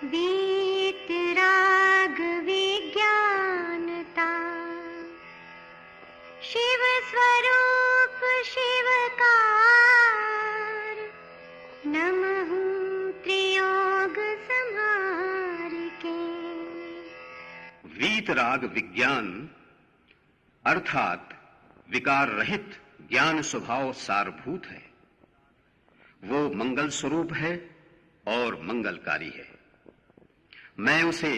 वीतराग विज्ञानता, शिव स्वरूप शिवकार, नमः त्रियोग संहार के। वीतराग विज्ञान अर्थात विकार रहित ज्ञान स्वभाव सारभूत है। वो मंगल स्वरूप है और मंगलकारी है। मैं उसे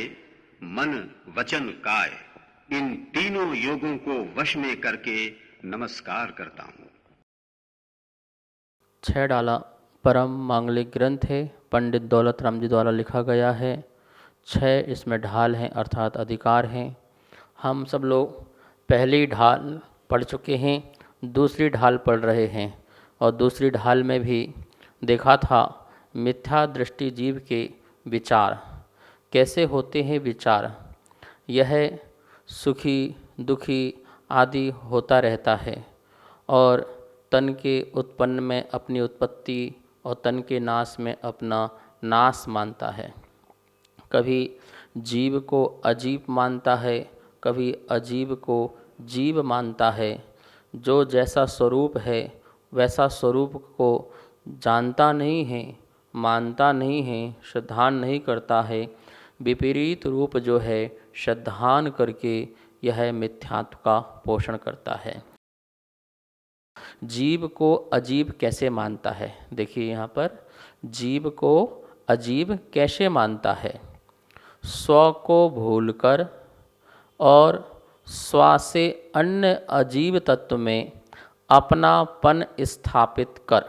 मन वचन काय इन तीनों योगों को वश में करके नमस्कार करता हूं। 6 डाला परम मांगलिक ग्रंथ है, पंडित दौलत राम जी द्वारा लिखा गया है। 6 इसमें ढाल हैं अर्थात अधिकार हैं। हम सब लोग पहली ढाल पढ़ चुके हैं, दूसरी ढाल पढ़ रहे हैं और दूसरी ढाल में भी देखा था मिथ्या दृष्टि जीव के विचार कैसे होते हैं। विचार यह सुखी दुखी आदि होता रहता है और तन के उत्पन्न में अपनी उत्पत्ति और तन के नाश में अपना नाश मानता है। कभी जीव को अजीब मानता है, कभी अजीब को जीव मानता है। जो जैसा स्वरूप है वैसा स्वरूप को जानता नहीं है, मानता नहीं है, श्रद्धान नहीं करता है। विपरीत रूप जो है श्रद्धान करके यह मिथ्यात्व का पोषण करता है। जीव को अजीब कैसे मानता है, देखिए यहाँ पर जीव को अजीब कैसे मानता है। स्व को भूलकर और स्व से अन्य अजीब तत्व में अपनापन स्थापित कर।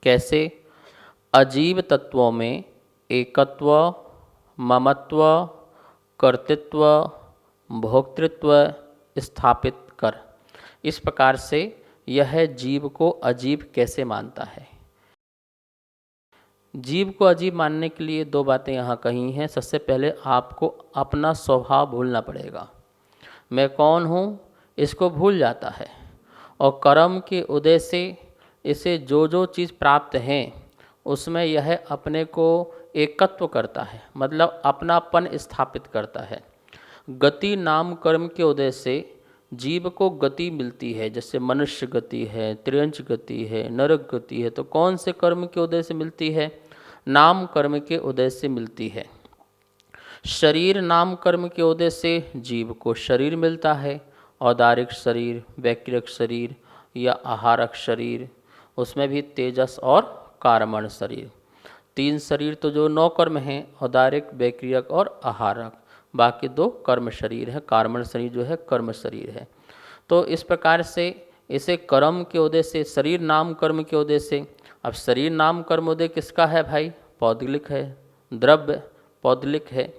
कैसे? अजीब तत्वों में एकत्व, ममत्व, कर्तृत्व, भोक्तृत्व स्थापित कर। इस प्रकार से यह जीव को अजीब कैसे मानता है। जीव को अजीब मानने के लिए 2 बातें यहाँ कही हैं। सबसे पहले आपको अपना स्वभाव भूलना पड़ेगा। मैं कौन हूँ इसको भूल जाता है और कर्म के उदय से इसे जो जो चीज़ प्राप्त हैं उसमें यह अपने को एकत्व करता है, मतलब अपनापन स्थापित करता है। गति नाम कर्म के उदय से जीव को गति मिलती है, जैसे मनुष्य गति है, त्रियंच गति है, नरक गति है। तो कौन से कर्म के उदय से मिलती है? नाम कर्म के उदय से मिलती है। शरीर नाम कर्म के उदय से जीव को शरीर मिलता है, औदारिक शरीर, वैक्रिक शरीर या आहारक शरीर, उसमें भी तेजस और कारमण शरीर। 3 शरीर तो जो 9 कर्म हैं, औदारिक, वैक्रियक और आहारक। बाकी 2 कर्म शरीर है। कारमण शरीर जो है कर्म शरीर है। तो इस प्रकार से इसे कर्म के उदय से, शरीर नाम कर्म के उदय से, अब शरीर नाम कर्म उदय किसका है भाई? पौद्गलिक है, द्रव्य पौद्गलिक है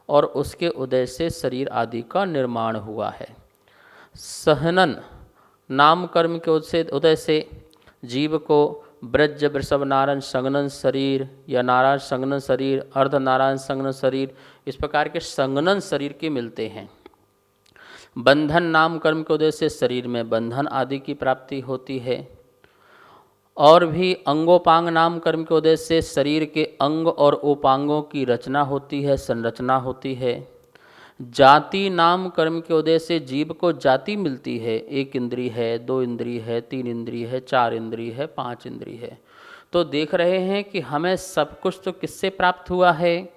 और उसके उदय से शरीर आदि का निर्माण हुआ है। सहनन नाम कर्म के उदय से जीव को ब्रज, वृषभ, नारायण संगनन शरीर या नारायण संगनन शरीर, अर्ध नारायण संगनन शरीर, इस प्रकार के संगनन शरीर के मिलते हैं। बंधन नाम कर्म के उदय से शरीर में बंधन आदि की प्राप्ति होती है। और भी अंगोपांग नाम कर्म के उदय से शरीर के अंग और उपांगों की रचना होती है, संरचना होती है। जाति नाम कर्म के उदय से जीव को जाति मिलती है। 1 इंद्रिय है, 2 इंद्रिय है, 3 इंद्रिय है, 4 इंद्रिय है, 5 इंद्रिय है। तो देख रहे हैं कि हमें सब कुछ तो किससे प्राप्त हुआ है?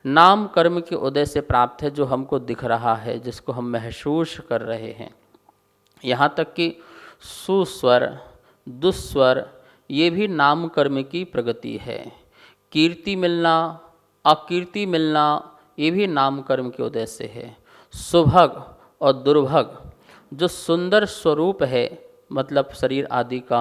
नाम कर्म के उदय से प्राप्त है, जो हमको दिख रहा है, जिसको हम महसूस कर रहे हैं। यहाँ तक कि सुस्वर, दुस्वर, ये भी नाम कर्म की प्रगति है। कीर्ति मिलना, अकीर्ति मिलना, ये भी नाम कर्म के उदय से है। सुभग और दुर्भग, जो सुंदर स्वरूप है मतलब शरीर आदि का,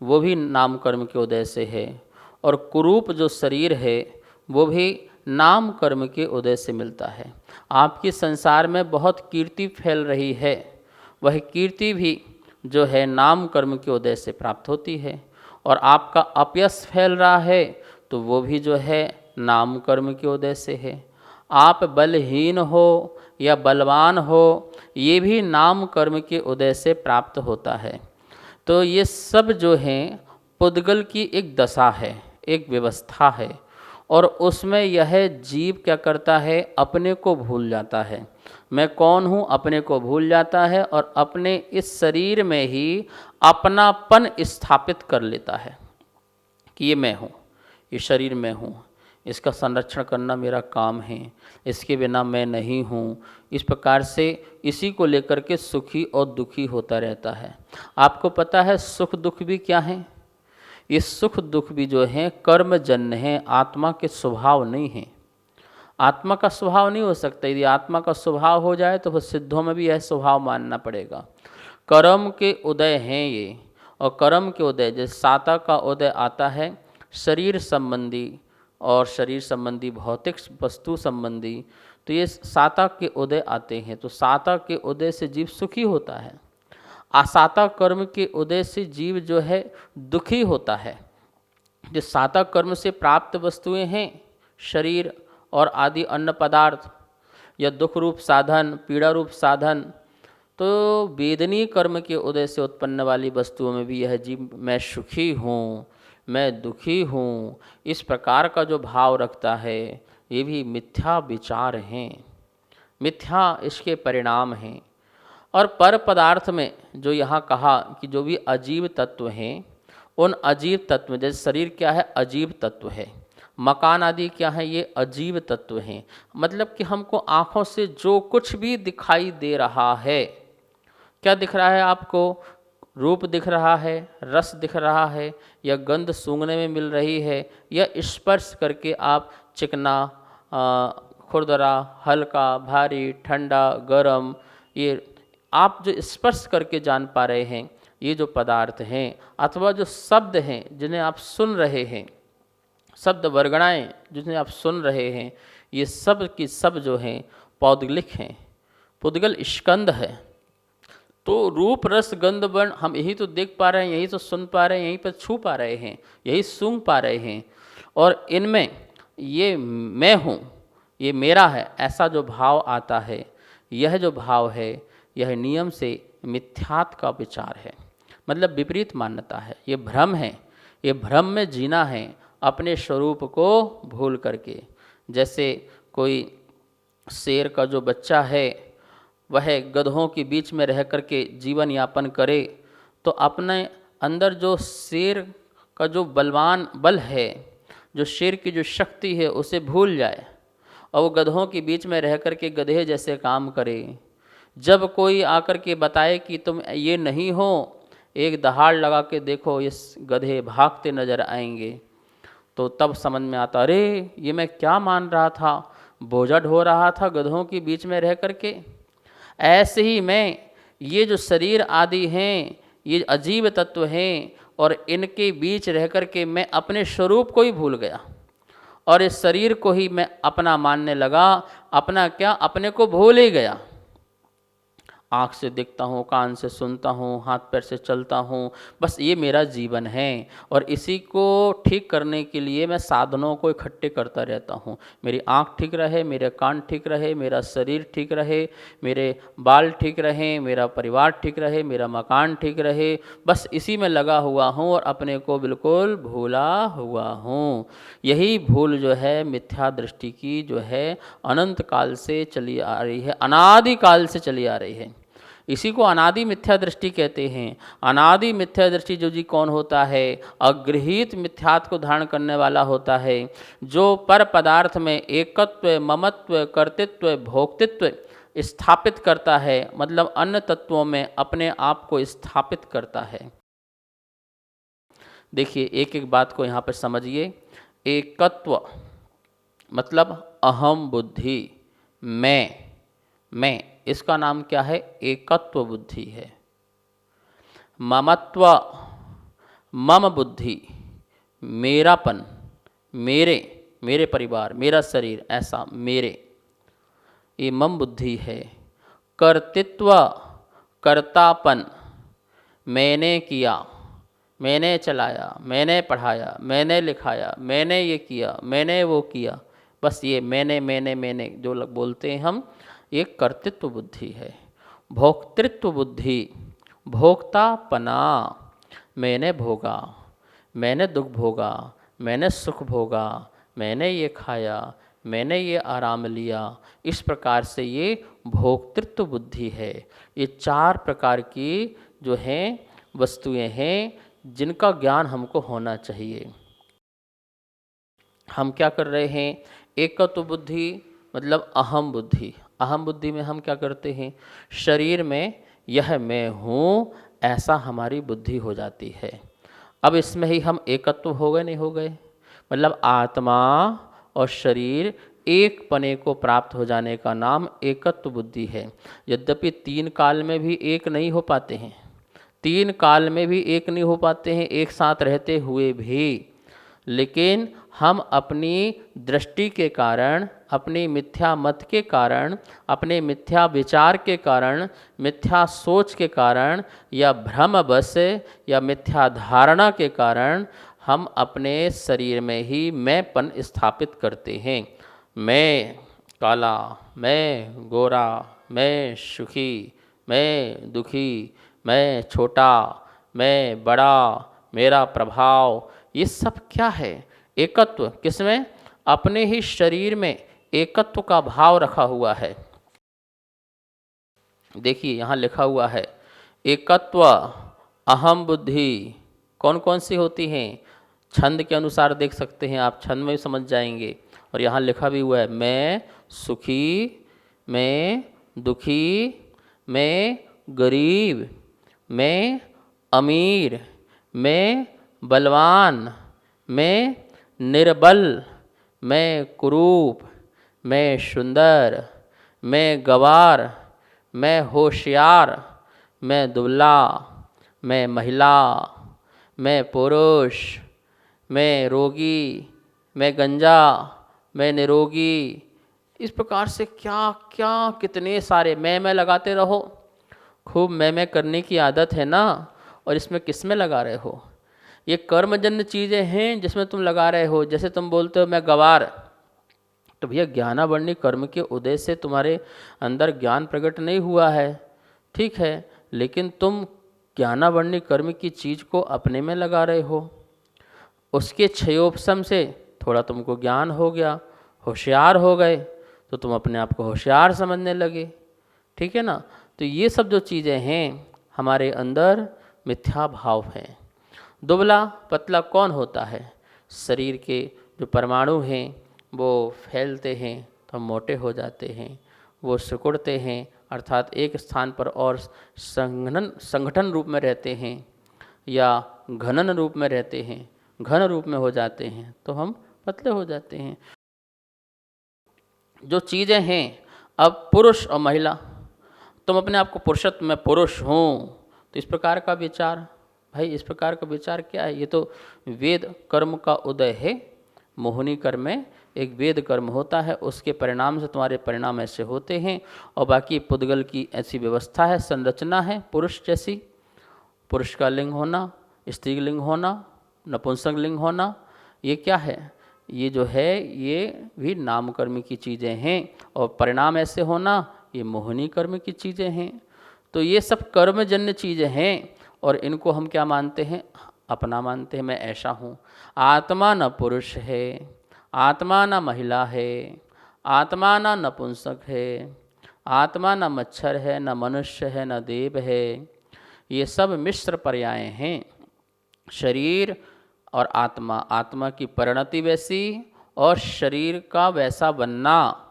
वो भी नाम कर्म के उदय से है। और कुरूप जो शरीर है वो भी नाम कर्म के उदय से मिलता है। आपकी संसार में बहुत कीर्ति फैल रही है, वह कीर्ति भी जो है नाम कर्म के उदय से प्राप्त होती है। और आपका अपयश फैल रहा है तो वो भी जो है नाम कर्म के उदय से है। आप बलहीन हो या बलवान हो, ये भी नाम कर्म के उदय से प्राप्त होता है। तो ये सब जो हैं पुद्गल की एक दशा है, एक व्यवस्था है। और उसमें यह जीव क्या करता है, अपने को भूल जाता है। मैं कौन हूँ अपने को भूल जाता है और अपने इस शरीर में ही अपनापन स्थापित कर लेता है कि ये मैं हूँ, ये शरीर मैं हूँ, इसका संरक्षण करना मेरा काम है, इसके बिना मैं नहीं हूँ। इस प्रकार से इसी को लेकर के सुखी और दुखी होता रहता है। आपको पता है सुख दुख भी क्या है? ये सुख दुख भी जो हैं कर्मजन्य हैं, आत्मा के स्वभाव नहीं हैं। आत्मा का स्वभाव नहीं हो सकता। यदि आत्मा का स्वभाव हो जाए तो फिर सिद्धों में भी यह स्वभाव मानना पड़ेगा। कर्म के उदय हैं ये, और कर्म के उदय जैसे साता का उदय आता है शरीर संबंधी और शरीर संबंधी भौतिक वस्तु संबंधी, तो ये साता के उदय आते हैं। तो साता के उदय से जीव सुखी होता है, आसाता कर्म के उदय से जीव जो है दुखी होता है। जो साता कर्म से प्राप्त वस्तुएं हैं शरीर और आदि अन्न पदार्थ या दुख रूप साधन, पीड़ा रूप साधन, तो वेदनीय कर्म के उदय से उत्पन्न वाली वस्तुओं में भी यह जीव मैं सुखी हूँ, मैं दुखी हूँ, इस प्रकार का जो भाव रखता है, ये भी मिथ्या विचार हैं, मिथ्या इसके परिणाम हैं। और पर पदार्थ में जो यहाँ कहा कि जो भी अजीव तत्व हैं, उन अजीव तत्व, जैसे शरीर क्या है, अजीव तत्व है, मकान आदि क्या है, ये अजीव तत्व हैं। मतलब कि हमको आँखों से जो कुछ भी दिखाई दे रहा है, क्या दिख रहा है आपको? रूप दिख रहा है, रस दिख रहा है, या गंध सूंघने में मिल रही है, या स्पर्श करके आप चिकना, खुरदरा, हल्का, भारी, ठंडा, गरम, ये आप जो स्पर्श करके जान पा रहे हैं, ये जो पदार्थ हैं, अथवा जो शब्द हैं जिन्हें आप सुन रहे हैं, शब्द वर्गणाएँ जिन्हें आप सुन रहे हैं, ये सब की सब जो हैं पौद्गलिक हैं, पुद्गल स्कंद है। तो रूप रस गंध वर्ण हम यही तो देख पा रहे हैं, यही तो सुन पा रहे हैं, यहीं पर छू पा रहे हैं, यही सूंघ पा रहे हैं, और इनमें ये मैं हूँ, ये मेरा है, ऐसा जो भाव आता है, यह जो भाव है यह नियम से मिथ्यात का विचार है। मतलब विपरीत मान्यता है, ये भ्रम है, ये भ्रम में जीना है अपने स्वरूप को भूल करके। जैसे कोई शेर का जो बच्चा है वह गधों के बीच में रह करके जीवन यापन करे, तो अपने अंदर जो शेर का जो बलवान बल है, जो शेर की जो शक्ति है, उसे भूल जाए और वो गधों के बीच में रह करके गधे जैसे काम करे। जब कोई आकर के बताए कि तुम ये नहीं हो, एक दहाड़ लगा के देखो, ये गधे भागते नजर आएंगे, तो तब समझ में आता, अरे ये मैं क्या मान रहा था, बोझा ढो रहा था गधों के बीच में रह करके। ऐसे ही मैं, ये जो शरीर आदि हैं, ये अजीब तत्व हैं, और इनके बीच रह करके मैं अपने स्वरूप को ही भूल गया, और इस शरीर को ही मैं अपना मानने लगा। अपना क्या, अपने को भूल ही गया। आँख से देखता हूँ, कान से सुनता हूँ, हाथ पैर से चलता हूँ, बस ये मेरा जीवन है। और इसी को ठीक करने के लिए मैं साधनों को इकट्ठे करता रहता हूँ। मेरी आँख ठीक रहे, मेरे कान ठीक रहे, मेरा शरीर ठीक रहे, मेरे बाल ठीक रहें, मेरा परिवार ठीक रहे, मेरा मकान ठीक रहे, बस इसी में लगा हुआ हूँ और अपने को बिल्कुल भूला हुआ हूँ। यही भूल जो है मिथ्या दृष्टि की जो है अनंत काल से चली आ रही है, अनादि काल से चली आ रही है। इसी को अनादि मिथ्या दृष्टि कहते हैं। अनादि मिथ्या दृष्टि जो जी कौन होता है, अगृहीत मिथ्यात्व को धारण करने वाला होता है, जो पर पदार्थ में एकत्व, ममत्व, कर्तृत्व, भोक्तृत्व स्थापित करता है, मतलब अन्य तत्वों में अपने आप को स्थापित करता है। देखिए एक एक बात को यहाँ पर समझिए। एकत्व मतलब अहम बुद्धि, मैं, इसका नाम क्या है, एकत्व बुद्धि है। ममत्व, मम बुद्धि, मेरापन, मेरे परिवार, मेरा शरीर, ऐसा मेरे, ये मम बुद्धि है। कर्तृत्व, कर्तापन, मैंने किया, मैंने चलाया, मैंने पढ़ाया, मैंने लिखाया, मैंने ये किया, मैंने वो किया, बस ये मैंने जो लोग बोलते हैं हम, ये कर्तृत्व बुद्धि है। भोक्तृत्व बुद्धि, भोक्तापना, मैंने भोगा, मैंने दुख भोगा, मैंने सुख भोगा, मैंने ये खाया, मैंने ये आराम लिया, इस प्रकार से ये भोक्तृत्व बुद्धि है। ये 4 प्रकार की जो हैं वस्तुएं हैं जिनका ज्ञान हमको होना चाहिए। हम क्या कर रहे हैं? एकत्व बुद्धि मतलब अहम बुद्धि। अहम बुद्धि में हम क्या करते हैं? शरीर में यह मैं हूँ ऐसा हमारी बुद्धि हो जाती है। अब इसमें ही हम एकत्व हो गए, नहीं हो गए? मतलब आत्मा और शरीर एक पने को प्राप्त हो जाने का नाम एकत्व बुद्धि है। यद्यपि 3 काल में भी एक नहीं हो पाते हैं, 3 काल में भी एक नहीं हो पाते हैं एक साथ रहते हुए भी, लेकिन हम अपनी दृष्टि के कारण, अपनी मिथ्या मत के कारण, अपने मिथ्या विचार के कारण, मिथ्या सोच के कारण या भ्रमवश या मिथ्या धारणा के कारण हम अपने शरीर में ही मैंपन स्थापित करते हैं। मैं काला, मैं गोरा, मैं सुखी, मैं दुखी, मैं छोटा, मैं बड़ा, मेरा प्रभाव, ये सब क्या है? एकत्व। किसमें? अपने ही शरीर में एकत्व का भाव रखा हुआ है। देखिए यहाँ लिखा हुआ है एकत्व अहम बुद्धि कौन कौन सी होती हैं? छंद के अनुसार देख सकते हैं आप, छंद में भी समझ जाएंगे। और यहाँ लिखा भी हुआ है मैं सुखी, मैं दुखी, मैं गरीब, मैं अमीर, मैं बलवान, मैं निर्बल, मैं कुरूप, मैं सुंदर, मैं गवार, मैं होशियार, मैं दुबला, मैं महिला, मैं पुरुष, मैं रोगी, मैं गंजा, मैं निरोगी। इस प्रकार से क्या क्या कितने सारे मैं लगाते रहो। खूब मैं करने की आदत है ना, और इसमें किस में लगा रहे हो? ये कर्मजन्य चीज़ें हैं जिसमें तुम लगा रहे हो। जैसे तुम बोलते हो मैं गवार, तो भैया ज्ञानावरणी कर्म के उदय से तुम्हारे अंदर ज्ञान प्रकट नहीं हुआ है, ठीक है, लेकिन तुम ज्ञानावरणी कर्म की चीज़ को अपने में लगा रहे हो। उसके क्षयोपशम से थोड़ा तुमको ज्ञान हो गया, होशियार हो गए, तो तुम अपने आप को होशियार समझने लगे, ठीक है ना। तो ये सब जो चीज़ें हैं हमारे अंदर मिथ्या भाव हैं। दुबला पतला कौन होता है? शरीर के जो परमाणु हैं वो फैलते हैं तो हम मोटे हो जाते हैं, वो सिकुड़ते हैं अर्थात एक स्थान पर और संगठन रूप में रहते हैं या घनन रूप में रहते हैं, घन रूप में हो जाते हैं तो हम पतले हो जाते हैं। जो चीज़ें हैं, अब पुरुष और महिला, तुम अपने आप को पुरुषत्व में पुरुष हूँ, तो इस प्रकार का विचार, भाई इस प्रकार का विचार क्या है? ये तो वेद कर्म का उदय है। मोहिनी कर्म में एक वेद कर्म होता है, उसके परिणाम से तुम्हारे परिणाम ऐसे होते हैं। और बाकी पुद्गल की ऐसी व्यवस्था है, संरचना है पुरुष जैसी, पुरुष का लिंग होना, स्त्री लिंग होना, नपुंसक लिंग होना, ये क्या है? ये जो है ये भी नाम कर्म की चीज़ें हैं। और परिणाम ऐसे होना, ये मोहिनी कर्म की चीज़ें हैं। तो ये सब कर्मजन्य चीज़ें हैं और इनको हम क्या मानते हैं? अपना मानते हैं। मैं ऐसा हूँ। आत्मा न पुरुष है, आत्मा न महिला है, आत्मा न नपुंसक है, आत्मा न मच्छर है, न मनुष्य है, न देव है। ये सब मिश्र पर्याय हैं। शरीर और आत्मा, आत्मा की परिणति वैसी और शरीर का वैसा बनना,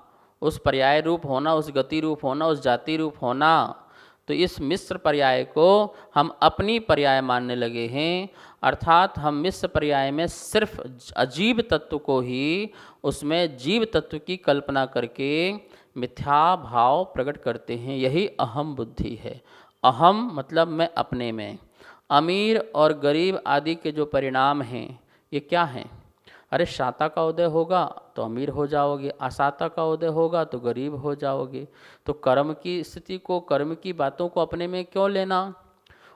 उस पर्याय रूप होना, उस गति रूप होना, उस जाति रूप होना। तो इस मिश्र पर्याय को हम अपनी पर्याय मानने लगे हैं, अर्थात हम मिश्र पर्याय में सिर्फ अजीव तत्व को ही उसमें जीव तत्व की कल्पना करके मिथ्या भाव प्रकट करते हैं। यही अहम बुद्धि है। अहम मतलब मैं अपने में। अमीर और गरीब आदि के जो परिणाम हैं ये क्या हैं? अरे शाता का उदय होगा तो अमीर हो जाओगे, अशाता का उदय होगा तो गरीब हो जाओगे। तो कर्म की स्थिति को, कर्म की बातों को अपने में क्यों लेना?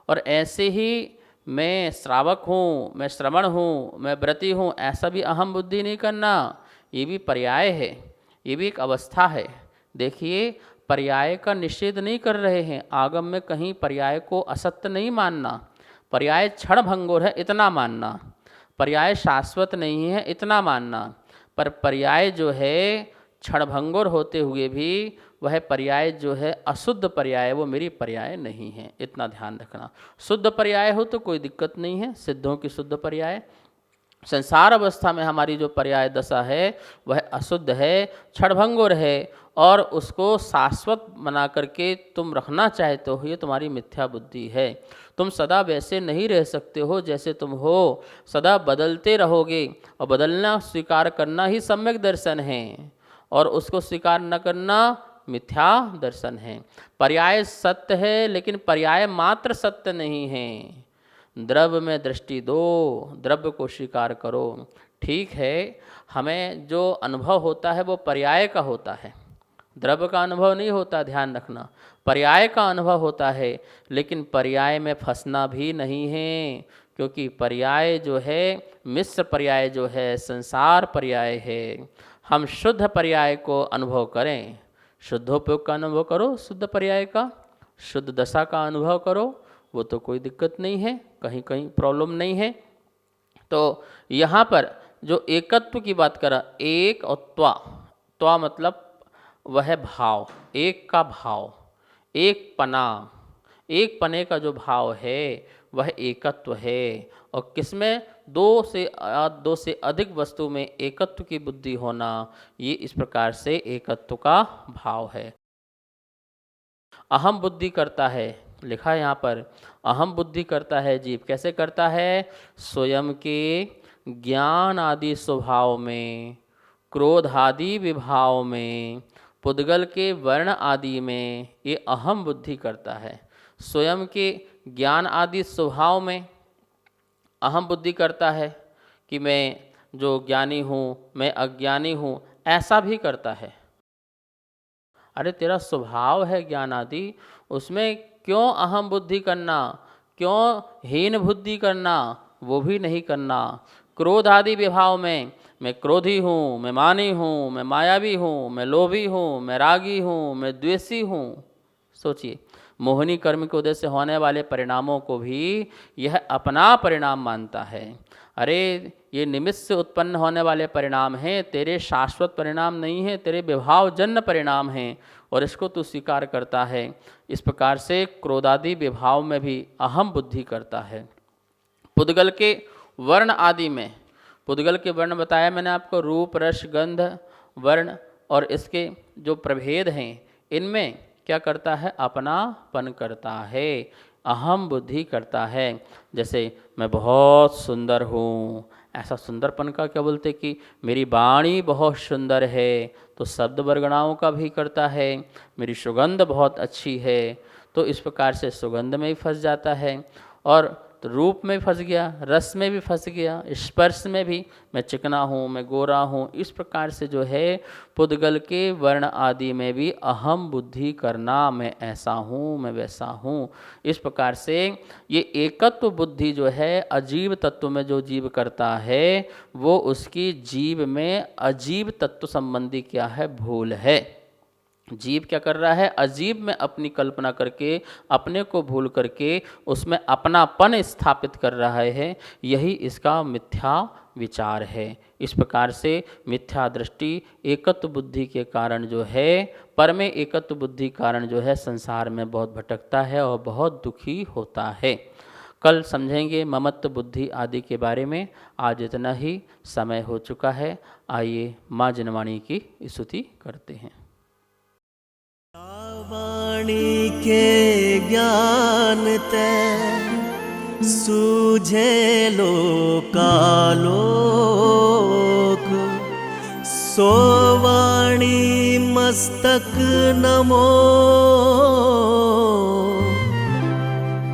और ऐसे ही मैं श्रावक हूँ, मैं श्रवण हूँ, मैं व्रती हूँ, ऐसा भी अहम बुद्धि नहीं करना। ये भी पर्याय है, ये भी एक अवस्था है। देखिए पर्याय का निषेध नहीं कर रहे हैं, आगम में कहीं पर्याय को असत्य नहीं मानना। पर्याय क्षण भंगुर है इतना मानना, पर्याय शाश्वत नहीं है इतना मानना, पर पर्याय जो है क्षणभंगुर होते हुए भी वह पर्याय जो है अशुद्ध पर्याय, वो मेरी पर्याय नहीं है, इतना ध्यान रखना। शुद्ध पर्याय हो तो कोई दिक्कत नहीं है, सिद्धों की शुद्ध पर्याय। संसार अवस्था में हमारी जो पर्याय दशा है वह अशुद्ध है, क्षणभंगुर है, और उसको शाश्वत बना करके तुम रखना चाहते हो, ये तुम्हारी मिथ्या बुद्धि है। तुम सदा वैसे नहीं रह सकते हो जैसे तुम हो, सदा बदलते रहोगे, और बदलना स्वीकार करना ही सम्यक दर्शन है, और उसको स्वीकार न करना मिथ्या दर्शन है। पर्याय सत्य है, लेकिन पर्याय मात्र सत्य नहीं है। द्रव्य में दृष्टि दो, द्रव्य को स्वीकार करो। ठीक है, हमें जो अनुभव होता है वो पर्याय का होता है, द्रव्य का अनुभव नहीं होता, ध्यान रखना। पर्याय का अनुभव होता है, लेकिन पर्याय में फंसना भी नहीं है, क्योंकि पर्याय जो है, मिश्र पर्याय जो है, संसार पर्याय है। हम शुद्ध पर्याय को अनुभव करें, शुद्धोपयोग का अनुभव करो, शुद्ध पर्याय का, शुद्ध दशा का अनुभव करो, वो तो कोई दिक्कत नहीं है, कहीं कहीं प्रॉब्लम नहीं है। तो यहाँ पर जो एकत्व की बात करा, एक और त्वा मतलब वह भाव, एक का भाव, एक पना, एक पने का जो भाव है वह एकत्व है। और किसमें? दो से अधिक वस्तु में एकत्व की बुद्धि होना, ये इस प्रकार से एकत्व का भाव है। अहम बुद्धि करता है, लिखा है यहाँ पर, अहम बुद्धि करता है जीव। कैसे करता है? स्वयं के ज्ञान आदि स्वभाव में, क्रोध आदि विभाव में, पुद्गल के वर्ण आदि में ये अहम बुद्धि करता है। स्वयं के ज्ञान आदि स्वभाव में अहम बुद्धि करता है कि मैं जो ज्ञानी हूँ, मैं अज्ञानी हूँ, ऐसा भी करता है। अरे तेरा स्वभाव है ज्ञान आदि, उसमें क्यों अहम बुद्धि करना, क्यों हीन बुद्धि करना, वो भी नहीं करना। क्रोध आदि विभाव में मैं क्रोधी हूँ, मैं मानी हूँ, मैं मायावी हूँ, मैं लोभी हूँ, मैं रागी हूँ, मैं द्वेषी हूँ। सोचिए, मोहिनी कर्म के उदय से होने वाले परिणामों को भी यह अपना परिणाम मानता है। अरे ये निमित्त से उत्पन्न होने वाले परिणाम हैं, तेरे शाश्वत परिणाम नहीं है, तेरे विभावजन्य परिणाम हैं, और इसको तू स्वीकार करता है। इस प्रकार से क्रोधादि विभाव में भी अहम बुद्धि करता है। पुद्गल के वर्ण आदि में, पुद्गल के वर्ण बताया मैंने आपको, रूप रस गंध वर्ण, और इसके जो प्रभेद हैं, इनमें क्या करता है? अपनापन करता है, अहम बुद्धि करता है। जैसे मैं बहुत सुंदर हूँ, ऐसा सुंदरपन का क्या बोलते कि मेरी वाणी बहुत सुंदर है, तो शब्द वर्गणाओं का भी करता है। मेरी सुगंध बहुत अच्छी है, तो इस प्रकार से सुगंध में भी फंस जाता है, और तो रूप में फंस गया, रस में भी फंस गया, स्पर्श में भी मैं चिकना हूँ, मैं गोरा हूँ। इस प्रकार से जो है पुद्गल के वर्ण आदि में भी अहम बुद्धि करना, मैं ऐसा हूँ, मैं वैसा हूँ। इस प्रकार से ये एकत्व बुद्धि जो है अजीव तत्व में जो जीव करता है, वो उसकी जीव में अजीव तत्व संबंधी क्या है? भूल है। जीव क्या कर रहा है? अजीब में अपनी कल्पना करके, अपने को भूल करके उसमें अपनापन स्थापित कर रहा है। यही इसका मिथ्या विचार है। इस प्रकार से मिथ्या दृष्टि एकत्व बुद्धि के कारण जो है, पर में एकत्व बुद्धि कारण जो है संसार में बहुत भटकता है और बहुत दुखी होता है। कल समझेंगे ममत्व बुद्धि आदि के बारे में। आज इतना ही, समय हो चुका है। आइए माँ जिनवाणी की स्तुति करते हैं। वाणी के ज्ञान ते सूझे लोकालोक, सो वाणी मस्तक नमो,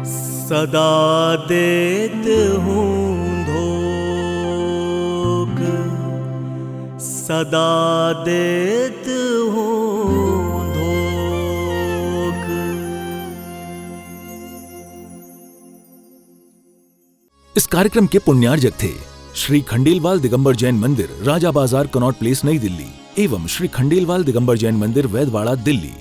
सदा देत हूँ धोख, सदा देत हूँ। इस कार्यक्रम के पुण्यार्जक थे श्री खंडेलवाल दिगंबर जैन मंदिर, राजा बाजार, कनॉट प्लेस, नई दिल्ली, एवं श्री खंडेलवाल दिगंबर जैन मंदिर, वैदवाड़ा, दिल्ली।